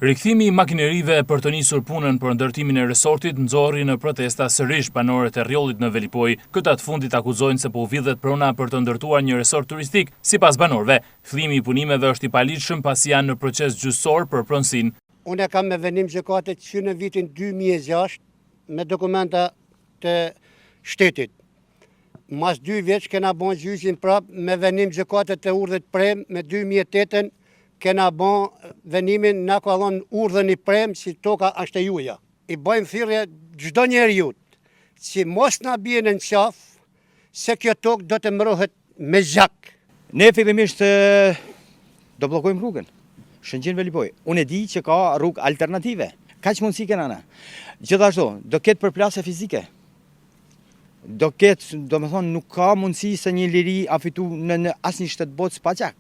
Rikthimi i makinerive për të nisur punën për ndërtimin e resortit nxorri në protesta sërish banorët e rrjollit në Velipoj. Këta të fundit akuzojnë se po vidhet prona për të ndërtuar një resort turistik. Sipas banorëve, fillimi i punimeve është i paligjshëm pasi janë në proces gjyqësor për pronësinë. Unë kam me venim gjykate që në vitin 2006 me dokumenta të shtetit. Mas 2 vjeç kena bon gjyqin prap me venim gjykate të urdhët prem me 2008 kena bon venimin na ka dhënë urdhën i prem si toka është e juja. I bëjmë thirrje çdo njeriu që mos na bien në qaf se kjo tokë do të mbrohet me zhak. Ne fillimisht do bllokojmë rrugën Shëngjin Velipoj. Unë e di që ka rrugë alternative. Kaq mundësi kena na. Gjithashtu do ketë përplasje fizike. Do ketë, domethënë nuk ka mundësi se një liri a fitu në asnjë shtet botë pa çak.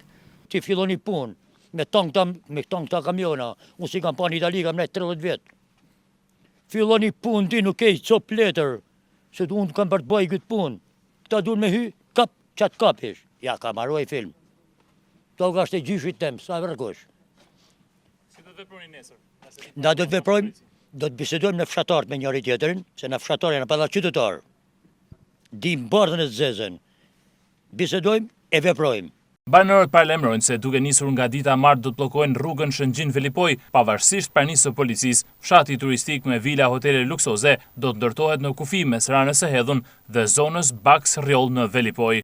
Ti filloni punë me këta kamiona. Unë si kam pa në Itali, kam ne 30 vjet. Filloni punë ti nuk e cop letër, se unë kam për të bëj këtë punë. Këta duhen me hy, kap, qatë kapish. Ja, ka marroj film. Toka është e gjyshit tem, sa vërkosh. Si do të veproni nesër? Na do të veprojmë, do të bisedojmë në fshatarët me njëri tjetrin, se në fshatarë janë pa qytetar. Dim bardhën e zezën. Bisedojmë e veprojmë. Banorët paralajmërojnë se duke nisur nga dita martë do të bllokojnë rrugën Shëngjin Velipoj, pavarësisht pranisë së policisë. Fshati turistik me vila hotele luksoze do të ndërtohet në kufi mes Ranës së Hedhun dhe zonës Baks Rjoll në Velipoj.